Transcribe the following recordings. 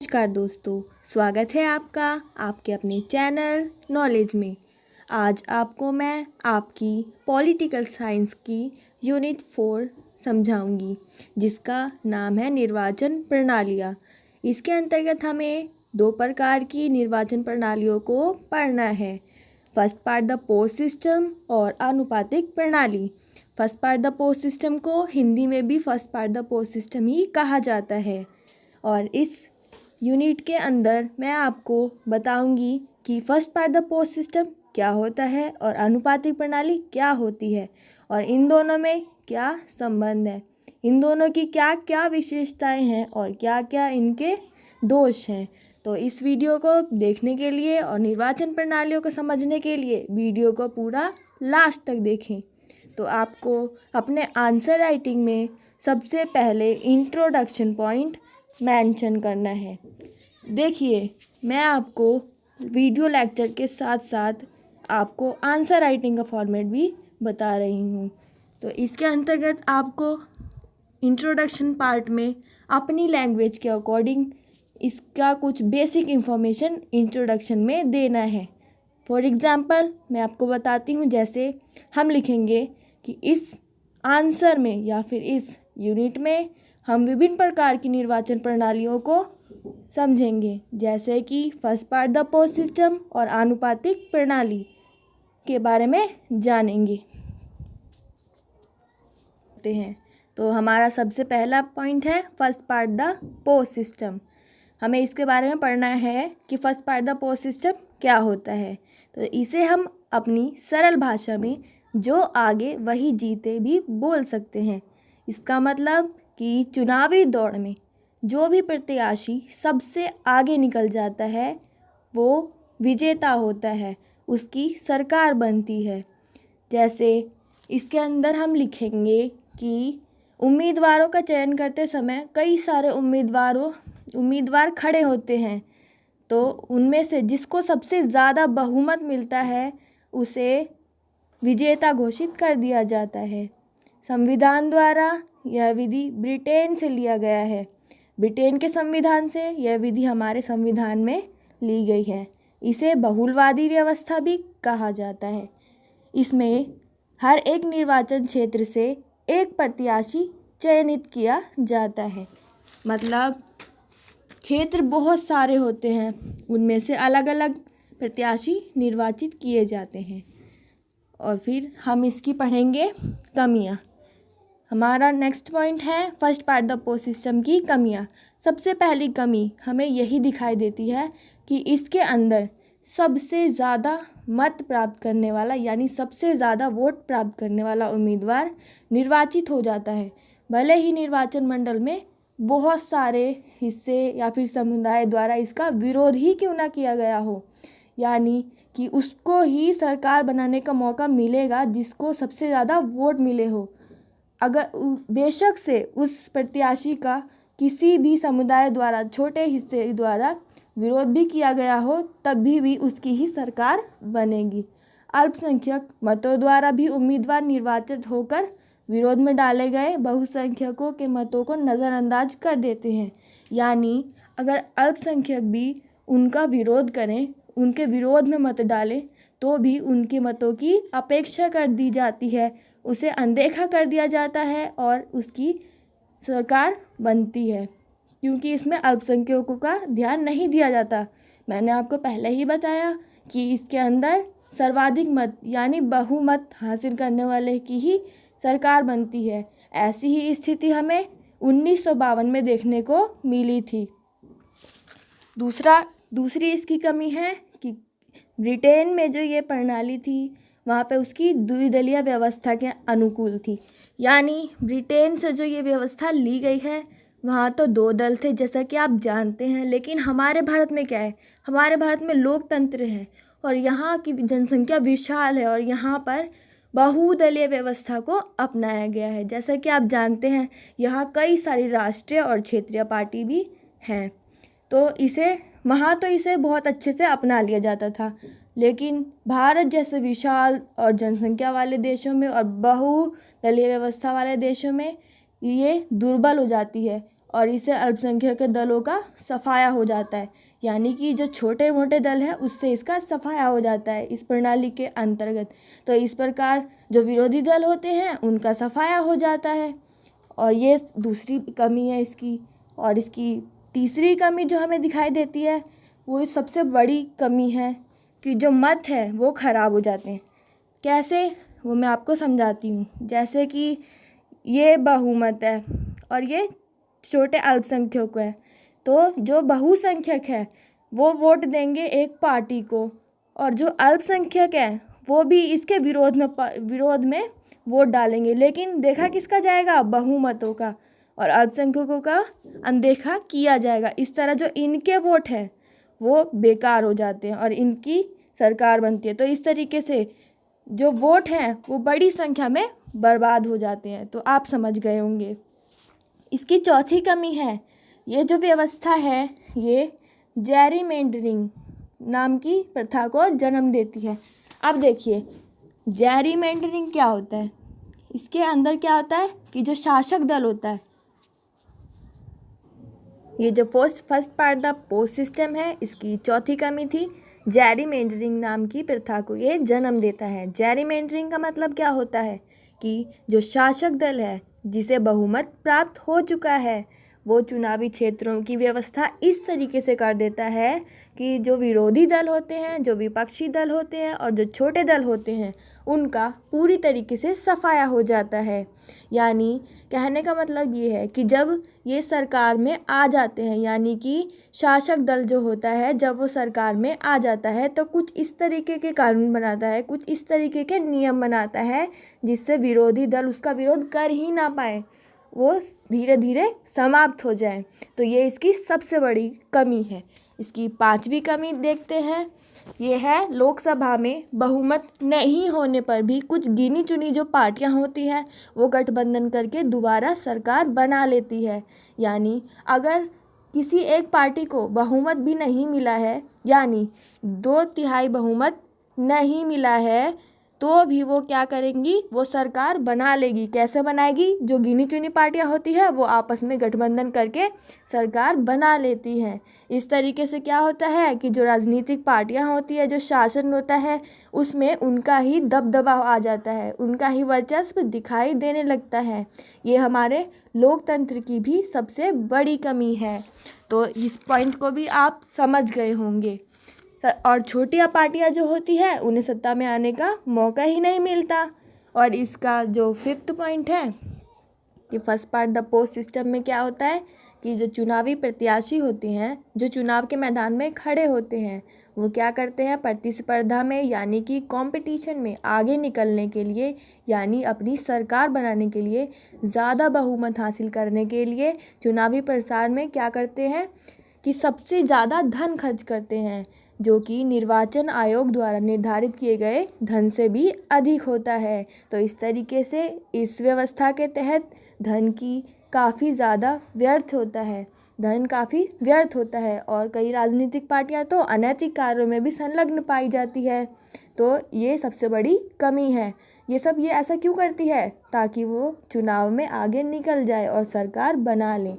नमस्कार दोस्तों, स्वागत है आपका आपके अपने चैनल नॉलेज में। आज आपको मैं आपकी पॉलिटिकल साइंस की यूनिट 4 समझाऊंगी, जिसका नाम है निर्वाचन प्रणालियाँ। इसके अंतर्गत हमें 2 प्रकार की निर्वाचन प्रणालियों को पढ़ना है। First past the post system और आनुपातिक प्रणाली। First past the post system को हिंदी में भी first past the post system ही कहा जाता है। और इस यूनिट के अंदर मैं आपको बताऊंगी कि first past the post system क्या होता है और आनुपातिक प्रणाली क्या होती है और इन दोनों में क्या संबंध है, इन दोनों की क्या क्या विशेषताएं हैं और क्या क्या इनके दोष हैं। तो इस वीडियो को देखने के लिए और निर्वाचन प्रणालियों को समझने के लिए वीडियो को पूरा लास्ट तक देखें। तो आपको अपने आंसर राइटिंग में सबसे पहले इंट्रोडक्शन पॉइंट मेंशन करना है। देखिए, मैं आपको वीडियो लेक्चर के साथ साथ आपको आंसर राइटिंग का फॉर्मेट भी बता रही हूँ। तो इसके अंतर्गत आपको इंट्रोडक्शन पार्ट में अपनी लैंग्वेज के अकॉर्डिंग इसका कुछ बेसिक इंफॉर्मेशन इंट्रोडक्शन में देना है। फॉर एग्ज़ाम्पल मैं आपको बताती हूँ, जैसे हम लिखेंगे कि इस आंसर में या फिर इस यूनिट में हम विभिन्न प्रकार की निर्वाचन प्रणालियों को समझेंगे, जैसे कि first past the post system और आनुपातिक प्रणाली के बारे में जानेंगे। तो हमारा सबसे पहला पॉइंट है first past the post system. हमें इसके बारे में पढ़ना है कि first past the post system क्या होता है। तो इसे हम अपनी सरल भाषा में जो आगे वही जीते भी बोल सकते हैं। इसका मतलब कि चुनावी दौड़ में जो भी प्रत्याशी सबसे आगे निकल जाता है वो विजेता होता है, उसकी सरकार बनती है। जैसे इसके अंदर हम लिखेंगे कि उम्मीदवारों का चयन करते समय कई सारे उम्मीदवार खड़े होते हैं, तो उनमें से जिसको सबसे ज़्यादा बहुमत मिलता है उसे विजेता घोषित कर दिया जाता है। संविधान द्वारा यह विधि ब्रिटेन से लिया गया है। ब्रिटेन के संविधान से यह विधि हमारे संविधान में ली गई है। इसे बहुलवादी व्यवस्था भी कहा जाता है। इसमें हर एक निर्वाचन क्षेत्र से एक प्रत्याशी चयनित किया जाता है। मतलब क्षेत्र बहुत सारे होते हैं, उनमें से अलग अलग प्रत्याशी निर्वाचित किए जाते हैं। और फिर हम इसकी पढ़ेंगे कमियां। हमारा नेक्स्ट पॉइंट है first past the post system की कमियां। सबसे पहली कमी हमें यही दिखाई देती है कि इसके अंदर सबसे ज़्यादा मत प्राप्त करने वाला यानी सबसे ज़्यादा वोट प्राप्त करने वाला उम्मीदवार निर्वाचित हो जाता है, भले ही निर्वाचन मंडल में बहुत सारे हिस्से या फिर समुदाय द्वारा इसका विरोध ही क्यों ना किया गया हो। यानी कि उसको ही सरकार बनाने का मौका मिलेगा जिसको सबसे ज़्यादा वोट मिले हो। अगर बेशक से उस प्रत्याशी का किसी भी समुदाय द्वारा, छोटे हिस्से द्वारा विरोध भी किया गया हो, तब भी उसकी ही सरकार बनेगी। अल्पसंख्यक मतों द्वारा भी उम्मीदवार निर्वाचित होकर विरोध में डाले गए बहुसंख्यकों के मतों को नज़रअंदाज कर देते हैं। यानी अगर अल्पसंख्यक भी उनका विरोध करें, उनके विरोध में मत डालें, तो भी उनके मतों की अपेक्षा कर दी जाती है, उसे अनदेखा कर दिया जाता है और उसकी सरकार बनती है, क्योंकि इसमें अल्पसंख्यकों का ध्यान नहीं दिया जाता। मैंने आपको पहले ही बताया कि इसके अंदर सर्वाधिक मत यानी बहुमत हासिल करने वाले की ही सरकार बनती है। ऐसी ही स्थिति हमें 1952 में देखने को मिली थी। दूसरी इसकी कमी है कि ब्रिटेन में जो ये प्रणाली थी वहाँ पे उसकी द्विदलीय व्यवस्था के अनुकूल थी। यानी ब्रिटेन से जो ये व्यवस्था ली गई है वहाँ तो 2 दल थे, जैसा कि आप जानते हैं। लेकिन हमारे भारत में क्या है, हमारे भारत में लोकतंत्र है और यहाँ की जनसंख्या विशाल है और यहाँ पर बहुदलीय व्यवस्था को अपनाया गया है। जैसा कि आप जानते हैं यहाँ कई सारी राष्ट्रीय और क्षेत्रीय पार्टी भी हैं, तो इसे बहुत अच्छे से अपना लिया जाता था। लेकिन भारत जैसे विशाल और जनसंख्या वाले देशों में और बहुदलीय व्यवस्था वाले देशों में ये दुर्बल हो जाती है और इससे अल्पसंख्यक के दलों का सफाया हो जाता है, यानी कि जो छोटे मोटे दल है उससे इसका सफाया हो जाता है इस प्रणाली के अंतर्गत। तो इस प्रकार जो विरोधी दल होते हैं उनका सफाया हो जाता है, और ये दूसरी कमी है इसकी। और इसकी तीसरी कमी जो हमें दिखाई देती है वो सबसे बड़ी कमी है कि जो मत है वो खराब हो जाते हैं। कैसे, वो मैं आपको समझाती हूँ। जैसे कि ये बहुमत है और ये छोटे अल्पसंख्यक है, तो जो बहुसंख्यक है वो वोट देंगे एक पार्टी को, और जो अल्पसंख्यक है वो भी इसके विरोध में वोट डालेंगे। लेकिन देखा किसका जाएगा? बहुमतों का, और अल्पसंख्यकों का अनदेखा किया जाएगा। इस तरह जो इनके वोट हैं वो बेकार हो जाते हैं और इनकी सरकार बनती है। तो इस तरीके से जो वोट हैं वो बड़ी संख्या में बर्बाद हो जाते हैं। तो आप समझ गए होंगे। इसकी चौथी कमी है, ये जो व्यवस्था है ये जैरीमेंडरिंग नाम की प्रथा को जन्म देती है। अब देखिए जैरीमेंडरिंग क्या होता है। इसके अंदर क्या होता है कि जो शासक दल होता है, ये जो first past the post system है, इसकी चौथी कमी थी जैरीमेंडरिंग नाम की प्रथा को ये जन्म देता है। जैरीमेंडरिंग का मतलब क्या होता है कि जो शासक दल है जिसे बहुमत प्राप्त हो चुका है वो चुनावी क्षेत्रों की व्यवस्था इस तरीके से कर देता है कि जो विरोधी दल होते हैं, जो विपक्षी दल होते हैं और जो छोटे दल होते हैं उनका पूरी तरीके से सफाया हो जाता है। यानी कहने का मतलब ये है कि जब ये सरकार में आ जाते हैं, यानी कि शासक दल जो होता है जब वो सरकार में आ जाता है तो कुछ इस तरीके के कानून बनाता है, कुछ इस तरीके के नियम बनाता है जिससे विरोधी दल उसका विरोध कर ही ना पाए, वो धीरे धीरे समाप्त हो जाए। तो ये इसकी सबसे बड़ी कमी है। इसकी पांचवी कमी देखते हैं, ये है लोकसभा में बहुमत नहीं होने पर भी कुछ गिनी चुनी जो पार्टियां होती हैं वो गठबंधन करके दोबारा सरकार बना लेती है। यानी अगर किसी एक पार्टी को बहुमत भी नहीं मिला है, यानी 2/3 बहुमत नहीं मिला है, तो भी वो क्या करेंगी, वो सरकार बना लेगी। कैसे बनाएगी? जो गिनी चुनी पार्टियां होती है वो आपस में गठबंधन करके सरकार बना लेती हैं। इस तरीके से क्या होता है कि जो राजनीतिक पार्टियां होती है, जो शासन होता है उसमें उनका ही दबदबा आ जाता है, उनका ही वर्चस्व दिखाई देने लगता है। ये हमारे लोकतंत्र की भी सबसे बड़ी कमी है। तो इस पॉइंट को भी आप समझ गए होंगे। और छोटियां पार्टियां जो होती है उन्हें सत्ता में आने का मौका ही नहीं मिलता। और इसका जो 5th पॉइंट है कि first past the post system में क्या होता है कि जो चुनावी प्रत्याशी होते हैं, जो चुनाव के मैदान में खड़े होते हैं, वो क्या करते हैं, प्रतिस्पर्धा में यानी कि कंपटीशन में आगे निकलने के लिए, यानी अपनी सरकार बनाने के लिए, ज़्यादा बहुमत हासिल करने के लिए चुनावी प्रचार में क्या करते हैं कि सबसे ज़्यादा धन खर्च करते हैं, जो कि निर्वाचन आयोग द्वारा निर्धारित किए गए धन से भी अधिक होता है। तो इस तरीके से इस व्यवस्था के तहत धन की काफ़ी ज़्यादा व्यर्थ होता है, धन काफ़ी व्यर्थ होता है। और कई राजनीतिक पार्टियां तो अनैतिक कार्यों में भी संलग्न पाई जाती है। तो ये सबसे बड़ी कमी है। ये ऐसा क्यों करती है? ताकि वो चुनाव में आगे निकल जाए और सरकार बना ले।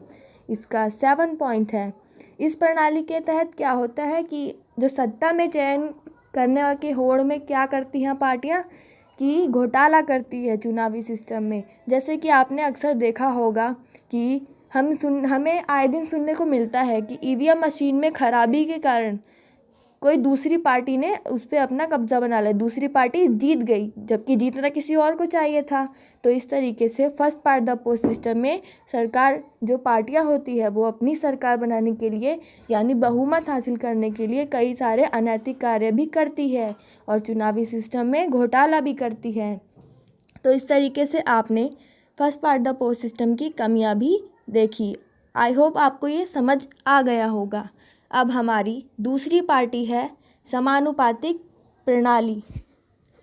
इसका 7 पॉइंट है, इस प्रणाली के तहत क्या होता है कि जो सत्ता में चयन करने के होड़ में क्या करती हैं पार्टियां कि घोटाला करती है चुनावी सिस्टम में। जैसे कि आपने अक्सर देखा होगा कि हमें आए दिन सुनने को मिलता है कि ईवीएम मशीन में खराबी के कारण कोई दूसरी पार्टी ने उस पर अपना कब्जा बना लिया, दूसरी पार्टी जीत गई जबकि जीतना किसी और को चाहिए था। तो इस तरीके से first past the post system में सरकार जो पार्टियां होती है वो अपनी सरकार बनाने के लिए यानी बहुमत हासिल करने के लिए कई सारे अनैतिक कार्य भी करती है और चुनावी सिस्टम में घोटाला भी करती है। तो इस तरीके से आपने first past the post system की कमियां भी देखी। आई होप आपको ये समझ आ गया होगा। अब हमारी दूसरी पार्टी है समानुपातिक प्रणाली।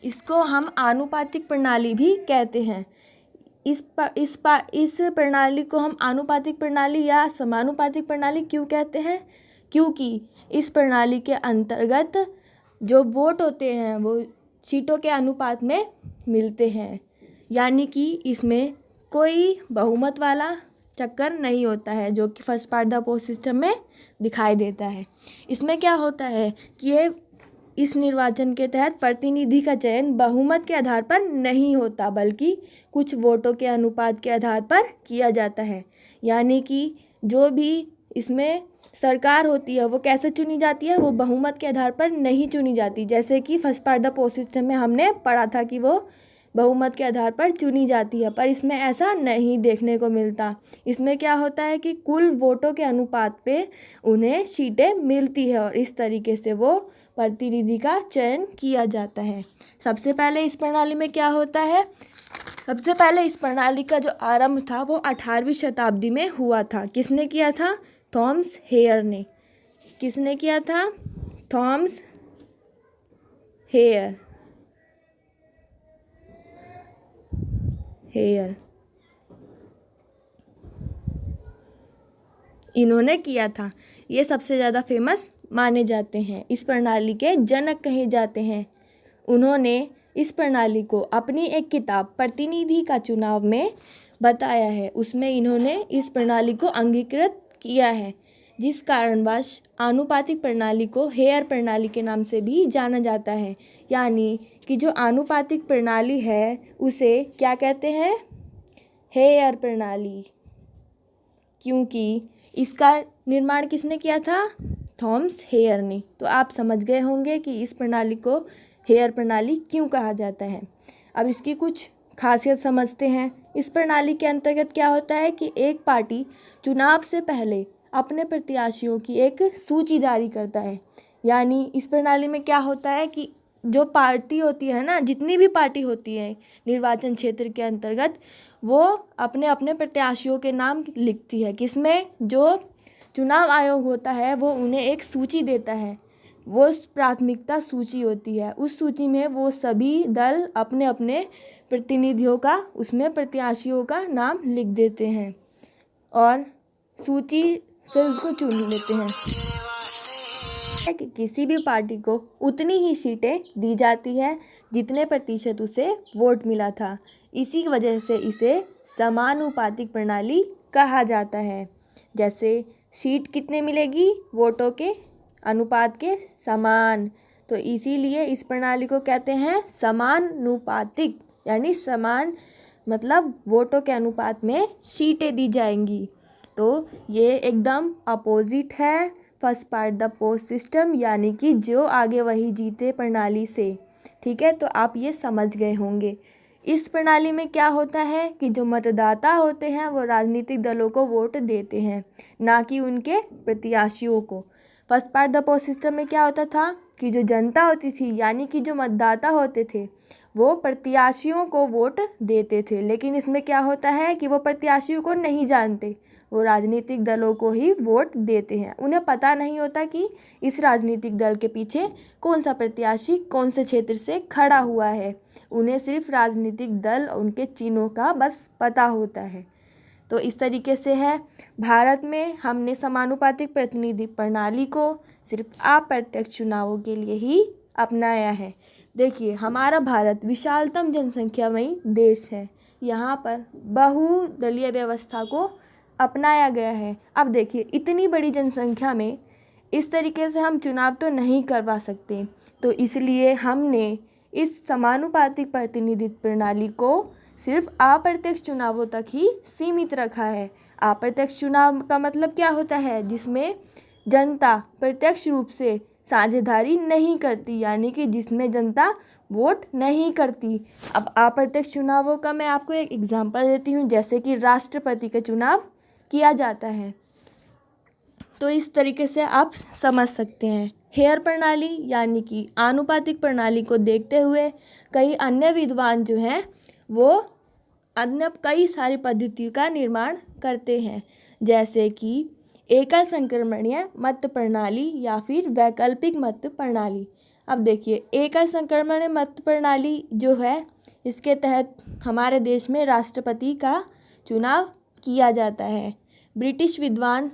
इसको हम आनुपातिक प्रणाली भी कहते हैं। इस प्रणाली को हम आनुपातिक प्रणाली या समानुपातिक प्रणाली क्यों कहते हैं? क्योंकि इस प्रणाली के अंतर्गत जो वोट होते हैं वो सीटों के अनुपात में मिलते हैं, यानी कि इसमें कोई बहुमत वाला चक्कर नहीं होता है, जो कि first past the post system में दिखाई देता है। इसमें क्या होता है कि ये इस निर्वाचन के तहत प्रतिनिधि का चयन बहुमत के आधार पर नहीं होता, बल्कि कुछ वोटों के अनुपात के आधार पर किया जाता है। यानी कि जो भी इसमें सरकार होती है वो कैसे चुनी जाती है, वो बहुमत के आधार पर नहीं चुनी जाती। जैसे कि first past the post system में हमने पढ़ा था कि वो बहुमत के आधार पर चुनी जाती है, पर इसमें ऐसा नहीं देखने को मिलता। इसमें क्या होता है कि कुल वोटों के अनुपात पे उन्हें सीटें मिलती है और इस तरीके से वो प्रतिनिधि का चयन किया जाता है। सबसे पहले इस प्रणाली में क्या होता है, सबसे पहले इस प्रणाली का जो आरंभ था वो 18वीं शताब्दी में हुआ था। किसने किया था? थॉमस हेयर ने। किसने किया था? Thomas Hare. इन्होंने किया था। ये सबसे ज़्यादा फेमस माने जाते हैं, इस प्रणाली के जनक कहे जाते हैं। उन्होंने इस प्रणाली को अपनी एक किताब प्रतिनिधि का चुनाव में बताया है। उसमें इन्होंने इस प्रणाली को अंगीकृत किया है, जिस कारणवश आनुपातिक प्रणाली को हेयर प्रणाली के नाम से भी जाना जाता है। यानी कि जो आनुपातिक प्रणाली है उसे क्या कहते हैं? हेयर प्रणाली। क्योंकि इसका निर्माण किसने किया था? थॉमस हेयर ने। तो आप समझ गए होंगे कि इस प्रणाली को हेयर प्रणाली क्यों कहा जाता है। अब इसकी कुछ खासियत समझते हैं। इस प्रणाली के अंतर्गत क्या होता है कि एक पार्टी चुनाव से पहले अपने प्रत्याशियों की एक सूची जारी करता है। यानी इस प्रणाली में क्या होता है कि जो पार्टी होती है ना, जितनी भी पार्टी होती है निर्वाचन क्षेत्र के अंतर्गत, वो अपने अपने प्रत्याशियों के नाम लिखती है। किसमें? जो चुनाव आयोग होता है वो उन्हें एक सूची देता है, वो प्राथमिकता सूची होती है। उस सूची में वो सभी दल अपने अपने प्रतिनिधियों का, उसमें प्रत्याशियों का नाम लिख देते हैं और सूची से उसको चुन लेते हैं कि किसी भी पार्टी को उतनी ही सीटें दी जाती है जितने प्रतिशत उसे वोट मिला था। इसी वजह से इसे समानुपातिक प्रणाली कहा जाता है। जैसे सीट कितने मिलेगी? वोटों के अनुपात के समान। तो इसीलिए इस प्रणाली को कहते हैं समानुपातिक। यानी समान मतलब वोटों के अनुपात में सीटें दी जाएंगी। तो ये एकदम अपोजिट है first past the post system, यानी कि जो आगे वही जीते प्रणाली से। ठीक है, तो आप ये समझ गए होंगे। इस प्रणाली में क्या होता है कि जो मतदाता होते हैं वो राजनीतिक दलों को वोट देते हैं, ना कि उनके प्रत्याशियों को। First past the post system में क्या होता था कि जो जनता होती थी, यानी कि जो मतदाता होते थे, वो प्रत्याशियों को वोट देते थे। लेकिन इसमें क्या होता है कि वो प्रत्याशियों को नहीं जानते, वो राजनीतिक दलों को ही वोट देते हैं। उन्हें पता नहीं होता कि इस राजनीतिक दल के पीछे कौन सा प्रत्याशी कौन से क्षेत्र से खड़ा हुआ है। उन्हें सिर्फ राजनीतिक दल उनके चिन्हों का बस पता होता है। तो इस तरीके से है। भारत में हमने समानुपातिक प्रतिनिधि प्रणाली को सिर्फ अप्रत्यक्ष चुनावों के लिए ही अपनाया है। देखिए, हमारा भारत विशालतम जनसंख्यामयी देश है। यहाँ पर बहुदलीय व्यवस्था को अपनाया गया है। अब देखिए, इतनी बड़ी जनसंख्या में इस तरीके से हम चुनाव तो नहीं करवा सकते, तो इसलिए हमने इस समानुपातिक प्रतिनिधित्व प्रणाली को सिर्फ अप्रत्यक्ष चुनावों तक ही सीमित रखा है। अप्रत्यक्ष चुनाव का मतलब क्या होता है? जिसमें जनता प्रत्यक्ष रूप से साझेदारी नहीं करती, यानी कि जिसमें जनता वोट नहीं करती। अब अप्रत्यक्ष चुनावों का मैं आपको एक एग्जांपल देती हूँ। जैसे कि राष्ट्रपति का चुनाव किया जाता है, तो इस तरीके से आप समझ सकते हैं। हेयर प्रणाली यानी कि आनुपातिक प्रणाली को देखते हुए कई अन्य विद्वान जो हैं वो अन्य कई सारी पद्धतियों का निर्माण करते हैं, जैसे कि एकल संक्रमणीय मत प्रणाली या फिर वैकल्पिक मत प्रणाली। अब देखिए, एकल संक्रमणीय मत प्रणाली जो है, इसके तहत हमारे देश में राष्ट्रपति का चुनाव किया जाता है। ब्रिटिश विद्वान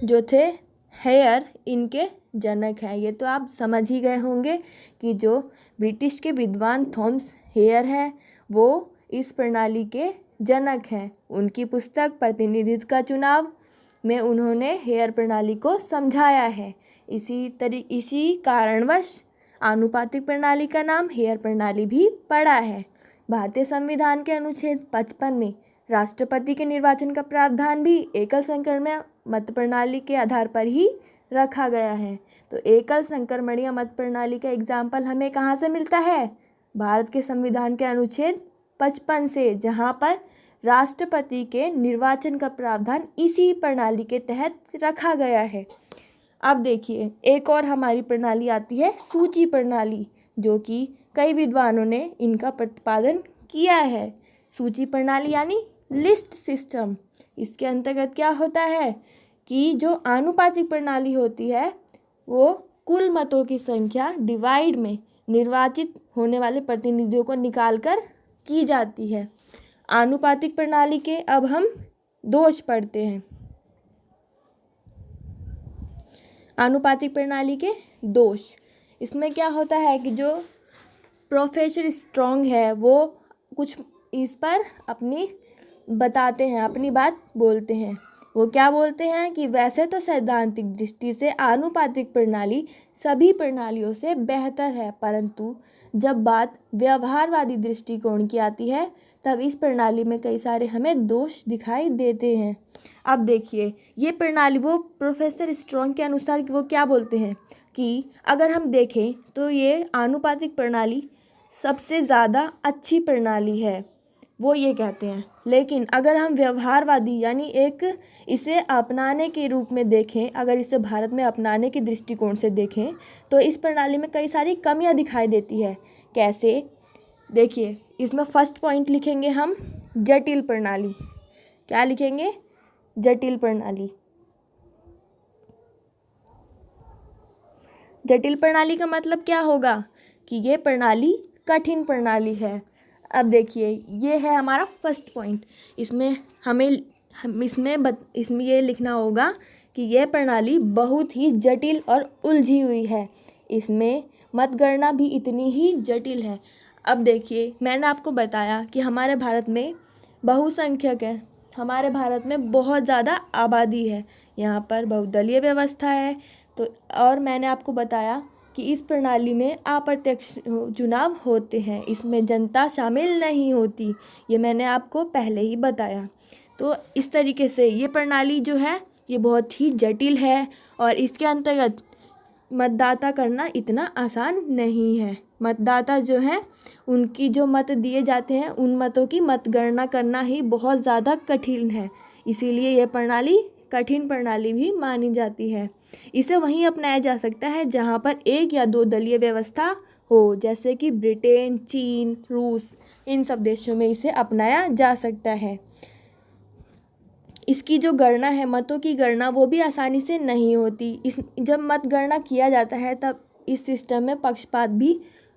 जो थे हेयर, इनके जनक हैं। ये तो आप समझ ही गए होंगे कि जो ब्रिटिश के विद्वान थॉमस हेयर हैं वो इस प्रणाली के जनक हैं। उनकी पुस्तक प्रतिनिधित्व का चुनाव में उन्होंने हेयर प्रणाली को समझाया है। इसी कारणवश आनुपातिक प्रणाली का नाम हेयर प्रणाली भी पड़ा है। भारतीय संविधान के अनुच्छेद 55 में राष्ट्रपति के निर्वाचन का प्रावधान भी एकल संक्रमणीय मत प्रणाली के आधार पर ही रखा गया है। तो एकल संक्रमणीय मत प्रणाली का एग्जाम्पल हमें कहाँ से मिलता है? भारत के संविधान के अनुच्छेद 55 से, जहाँ पर राष्ट्रपति के निर्वाचन का प्रावधान इसी प्रणाली के तहत रखा गया है। अब देखिए, एक और हमारी प्रणाली आती है सूची प्रणाली, जो कि कई विद्वानों ने इनका प्रतिपादन किया है। सूची प्रणाली यानी लिस्ट सिस्टम। इसके अंतर्गत क्या होता है कि जो आनुपातिक प्रणाली होती है वो कुल मतों की संख्या डिवाइड में निर्वाचित होने वाले प्रतिनिधियों को निकालकर की जाती है। आनुपातिक प्रणाली के अब हम दोष पढ़ते हैं। आनुपातिक प्रणाली के दोष, इसमें क्या होता है कि जो प्रोफेसर स्ट्रॉन्ग है वो कुछ इस पर अपनी बताते हैं, अपनी बात बोलते हैं। वो क्या बोलते हैं कि वैसे तो सैद्धांतिक दृष्टि से आनुपातिक प्रणाली सभी प्रणालियों से बेहतर है, परंतु जब बात व्यवहारवादी दृष्टिकोण की आती है तब इस प्रणाली में कई सारे हमें दोष दिखाई देते हैं। अब देखिए, ये प्रणाली, वो प्रोफेसर स्ट्रॉन्ग के अनुसार वो क्या बोलते हैं कि अगर हम देखें तो ये आनुपातिक प्रणाली सबसे ज़्यादा अच्छी प्रणाली है, वो ये कहते हैं। लेकिन अगर हम व्यवहारवादी यानी एक इसे अपनाने के रूप में देखें, अगर इसे भारत में अपनाने के दृष्टिकोण से देखें तो इस प्रणाली में कई सारी कमियां दिखाई देती है। कैसे? देखिए, इसमें फर्स्ट पॉइंट लिखेंगे हम जटिल प्रणाली। क्या लिखेंगे? जटिल प्रणाली। जटिल प्रणाली का मतलब क्या होगा कि ये प्रणाली कठिन प्रणाली है। अब देखिए, ये है हमारा फर्स्ट पॉइंट। इसमें इसमें ये लिखना होगा कि यह प्रणाली बहुत ही जटिल और उलझी हुई है। इसमें मतगणना भी इतनी ही जटिल है। अब देखिए, मैंने आपको बताया कि हमारे भारत में बहुसंख्यक है, हमारे भारत में बहुत ज़्यादा आबादी है, यहाँ पर बहुदलीय व्यवस्था है। तो और मैंने आपको बताया कि इस प्रणाली में अप्रत्यक्ष चुनाव होते हैं, इसमें जनता शामिल नहीं होती, ये मैंने आपको पहले ही बताया। तो इस तरीके से ये प्रणाली जो है ये बहुत ही जटिल है और इसके अंतर्गत मतदाता करना इतना आसान नहीं है। मतदाता जो है उनकी जो मत दिए जाते हैं उन मतों की मतगणना करना ही बहुत ज़्यादा कठिन है, इसीलिए यह प्रणाली कठिन प्रणाली भी मानी जाती है। इसे वहीं अपनाया जा सकता है जहां पर एक या दो दलीय व्यवस्था हो, जैसे कि ब्रिटेन, चीन, रूस, इन सब देशों में इसे अपनाया जा सकता है। इसकी जो गणना है, मतों की गणना, वो भी आसानी से नहीं होती। जब मतगणना किया जाता है तब इस सिस्टम में पक्षपात भी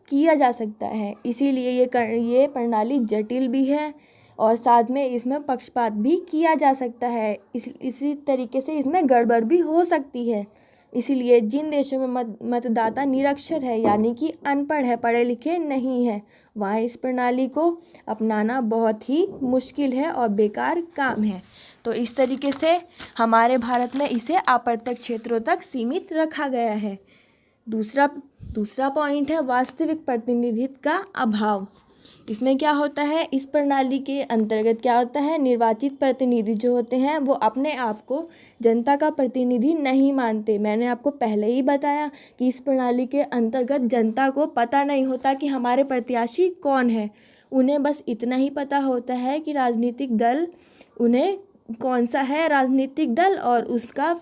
किया जा सकता है, इसीलिए ये प्रणाली जटिल भी है और साथ में इसमें पक्षपात भी किया जा सकता है। इसी तरीके से इसमें गड़बड़ भी हो सकती है। इसीलिए जिन देशों में मतदाता निरक्षर है यानी कि अनपढ़ है, पढ़े लिखे नहीं है, वहाँ इस प्रणाली को अपनाना बहुत ही मुश्किल है और बेकार काम है। तो इस तरीके से हमारे भारत में इसे अप्रत्यक्ष क्षेत्रों तक सीमित रखा गया है। दूसरा पॉइंट है वास्तविक प्रतिनिधित्व का अभाव। इसमें क्या होता है, इस प्रणाली के अंतर्गत क्या होता है, निर्वाचित प्रतिनिधि जो होते हैं वो अपने आप को जनता का प्रतिनिधि नहीं मानते। मैंने आपको पहले ही बताया कि इस प्रणाली के अंतर्गत जनता को पता नहीं होता कि हमारे प्रत्याशी कौन है। उन्हें बस इतना ही पता होता है कि राजनीतिक दल, उन्हें कौन सा है राजनीतिक दल और उसका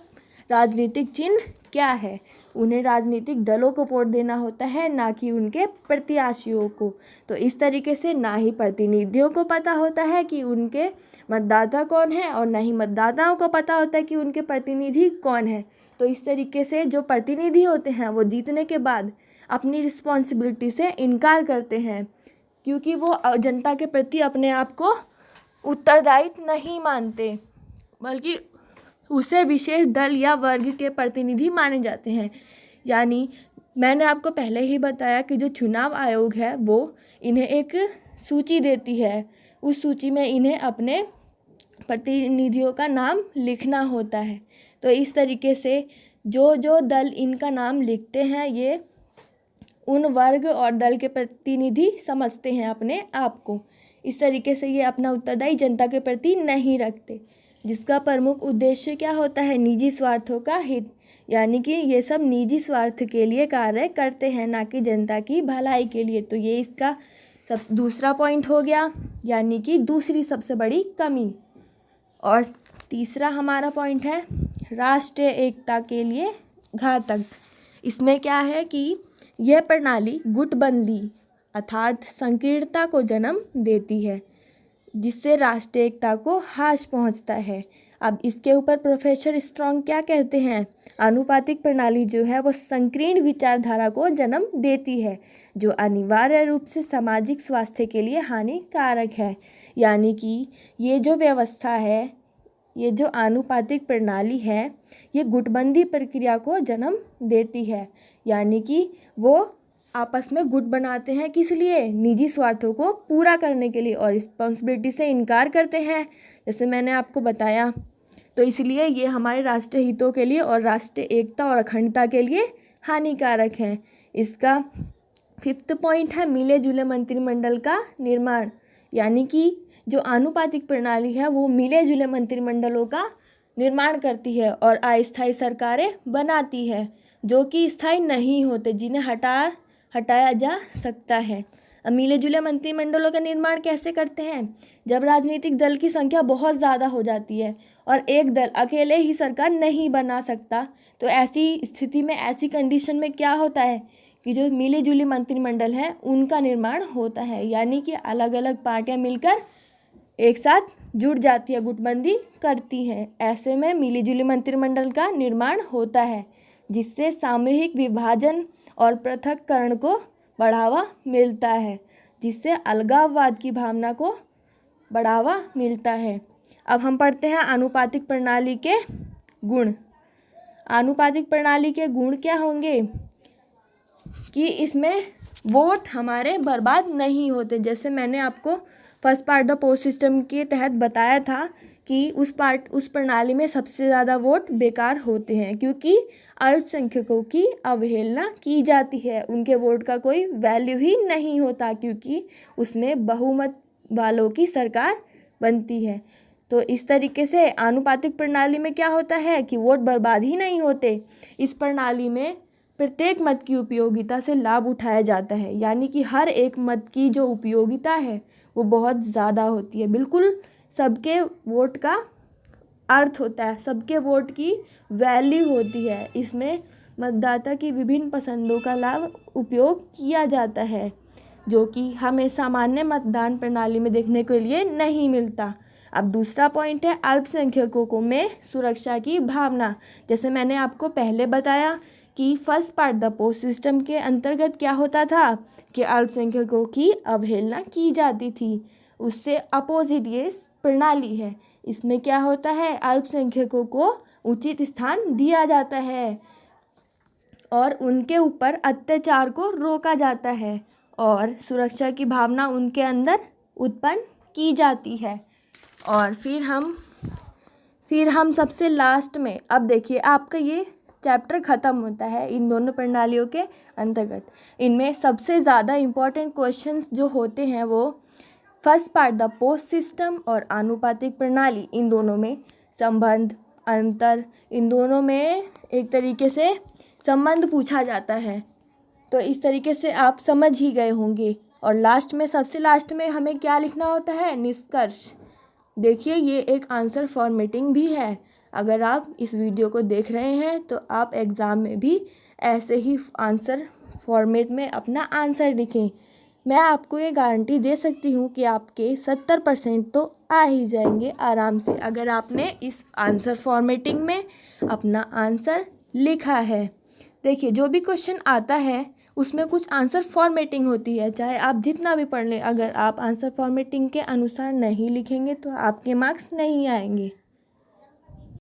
राजनीतिक चिन्ह क्या है। उन्हें राजनीतिक दलों को वोट देना होता है, ना कि उनके प्रत्याशियों को। तो इस तरीके से ना ही प्रतिनिधियों को पता होता है कि उनके मतदाता कौन है और ना ही मतदाताओं को पता होता है कि उनके प्रतिनिधि कौन है। तो इस तरीके से जो प्रतिनिधि होते हैं वो जीतने के बाद अपनी रिस्पॉन्सिबिलिटी से इनकार करते हैं, क्योंकि वो जनता के प्रति अपने आप को उत्तरदायित्व नहीं मानते, बल्कि उसे विशेष दल या वर्ग के प्रतिनिधि माने जाते हैं। यानी मैंने आपको पहले ही बताया कि जो चुनाव आयोग है वो इन्हें एक सूची देती है, उस सूची में इन्हें अपने प्रतिनिधियों का नाम लिखना होता है। तो इस तरीके से जो जो दल इनका नाम लिखते हैं ये उन वर्ग और दल के प्रतिनिधि समझते हैं अपने आप को। इस तरीके से ये अपना उत्तरदायी जनता के प्रति नहीं रखते, जिसका प्रमुख उद्देश्य क्या होता है, निजी स्वार्थों का हित, यानी कि ये सब निजी स्वार्थ के लिए कार्य करते हैं, ना कि जनता की भलाई के लिए। तो ये इसका दूसरा पॉइंट हो गया, यानी कि दूसरी सबसे बड़ी कमी। और तीसरा हमारा पॉइंट है राष्ट्रीय एकता के लिए घातक। इसमें क्या है कि यह प्रणाली गुटबंदी अर्थात संकीर्णता को जन्म देती है, जिससे राष्ट्रीय एकता को हास पहुंचता है। अब इसके ऊपर प्रोफेसर स्ट्रॉन्ग क्या कहते हैं, आनुपातिक प्रणाली जो है वो संकीर्ण विचारधारा को जन्म देती है, जो अनिवार्य रूप से सामाजिक स्वास्थ्य के लिए हानिकारक है। यानी कि ये जो व्यवस्था है, ये जो आनुपातिक प्रणाली है, ये गुटबंदी प्रक्रिया को जन्म देती है। यानी कि वो आपस में गुट बनाते हैं, किस लिए, निजी स्वार्थों को पूरा करने के लिए, और रिस्पॉन्सिबिलिटी से इनकार करते हैं, जैसे मैंने आपको बताया। तो इसलिए ये हमारे राष्ट्रीय हितों के लिए और राष्ट्रीय एकता और अखंडता के लिए हानिकारक है। इसका 5th पॉइंट है मिले जुले मंत्रिमंडल का निर्माण। यानी कि जो आनुपातिक प्रणाली है वो मिले जुले मंत्रिमंडलों का निर्माण करती है और अस्थायी सरकारें बनाती है, जो कि स्थायी नहीं होते, जिन्हें हटाया जा सकता है। मिले जुले मंत्रिमंडलों का निर्माण कैसे करते हैं, जब राजनीतिक दल की संख्या बहुत ज़्यादा हो जाती है और एक दल अकेले ही सरकार नहीं बना सकता, तो ऐसी स्थिति में, ऐसी कंडीशन में क्या होता है कि जो मिली जुली मंत्रिमंडल है उनका निर्माण होता है। यानी कि अलग अलग पार्टियां मिलकर एक साथ जुट जाती है, गुटबंदी करती हैं। ऐसे में मिली जुली मंत्रिमंडल का निर्माण होता है, जिससे सामूहिक विभाजन और पृथक्करण को बढ़ावा मिलता है, जिससे अलगाववाद की भावना को बढ़ावा मिलता है। अब हम पढ़ते हैं आनुपातिक प्रणाली के गुण। आनुपातिक प्रणाली के गुण क्या होंगे कि इसमें वोट हमारे बर्बाद नहीं होते। जैसे मैंने आपको first past the post system के तहत बताया था कि उस प्रणाली में सबसे ज़्यादा वोट बेकार होते हैं, क्योंकि अल्पसंख्यकों की अवहेलना की जाती है, उनके वोट का कोई वैल्यू ही नहीं होता, क्योंकि उसमें बहुमत वालों की सरकार बनती है। तो इस तरीके से आनुपातिक प्रणाली में क्या होता है कि वोट बर्बाद ही नहीं होते। इस प्रणाली में प्रत्येक मत की उपयोगिता से लाभ उठाया जाता है, यानी कि हर एक मत की जो उपयोगिता है वो बहुत ज़्यादा होती है। बिल्कुल सबके वोट का अर्थ होता है, सबके वोट की वैल्यू होती है। इसमें मतदाता की विभिन्न पसंदों का लाभ उपयोग किया जाता है, जो कि हमें सामान्य मतदान प्रणाली में देखने के लिए नहीं मिलता। अब दूसरा पॉइंट है अल्पसंख्यकों को में सुरक्षा की भावना। जैसे मैंने आपको पहले बताया कि first past the post system के अंतर्गत क्या होता था कि अल्पसंख्यकों की अवहेलना की जाती थी, उससे अपोजिट ये प्रणाली है। इसमें क्या होता है, अल्पसंख्यकों को उचित स्थान दिया जाता है और उनके ऊपर अत्याचार को रोका जाता है और सुरक्षा की भावना उनके अंदर उत्पन्न की जाती है। और फिर हम सबसे लास्ट में, अब देखिए आपका ये चैप्टर ख़त्म होता है इन दोनों प्रणालियों के अंतर्गत। इनमें सबसे ज़्यादा इम्पोर्टेंट क्वेश्चंस जो होते हैं वो first past the post system और आनुपातिक प्रणाली, इन दोनों में संबंध, अंतर, इन दोनों में एक तरीके से संबंध पूछा जाता है। तो इस तरीके से आप समझ ही गए होंगे। और लास्ट में, सबसे लास्ट में हमें क्या लिखना होता है, निष्कर्ष। देखिए ये एक आंसर फॉर्मेटिंग भी है। अगर आप इस वीडियो को देख रहे हैं तो आप एग्ज़ाम में भी ऐसे ही आंसर फॉर्मेट में अपना आंसर लिखें। मैं आपको ये गारंटी दे सकती हूँ कि आपके 70% तो आ ही जाएंगे आराम से, अगर आपने इस आंसर फॉर्मेटिंग में अपना आंसर लिखा है। देखिए जो भी क्वेश्चन आता है उसमें कुछ आंसर फॉर्मेटिंग होती है, चाहे आप जितना भी पढ़ लें, अगर आप आंसर फॉर्मेटिंग के अनुसार नहीं लिखेंगे तो आपके मार्क्स नहीं आएंगे।